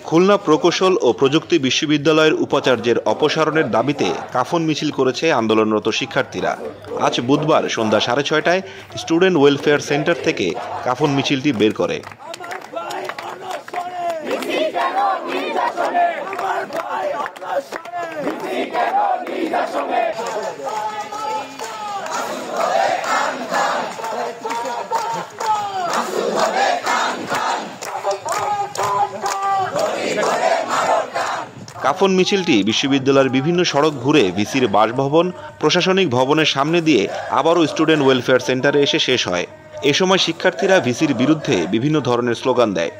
খুলনা প্রকৌশল ও প্রযুক্তি বিশ্ববিদ্যালয়ের উপাচার্যের অপসারণের দাবিতে কাফন মিছিল করেছে আন্দোলনরত শিক্ষার্থীরা। আজ বুধবার সন্ধ্যা 6:30টায় স্টুডেন্ট ওয়েলফেয়ার সেন্টার থেকে কাফন মিছিলটি বের করে। কাফন মিছিলটি বিশ্ববিদ্যালয়ের বিভিন্ন সড়ক ঘুরে ভিসির বাসভবন, প্রশাসনিক ভবনের সামনে দিয়ে আবারও স্টুডেন্ট ওয়েলফেয়ার সেন্টারে এসে শেষ হয়। এ সময় শিক্ষার্থীরা ভিসির বিরুদ্ধে বিভিন্ন ধরনের স্লোগান দেয়।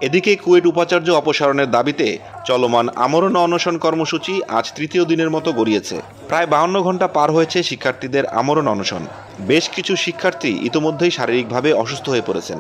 এদিকে কুয়েট উপাচার্য অপসারণের দাবিতে চলমান আমরণ অনশন কর্মসূচি আজ তৃতীয় দিনের মতো গড়িয়েছে। প্রায় 52 ঘন্টা পার হয়েছে শিক্ষার্থীদের আমরণ অনশন। বেশ কিছু শিক্ষার্থী ইতোমধ্যেই শারীরিকভাবে অসুস্থ হয়ে পড়েছেন।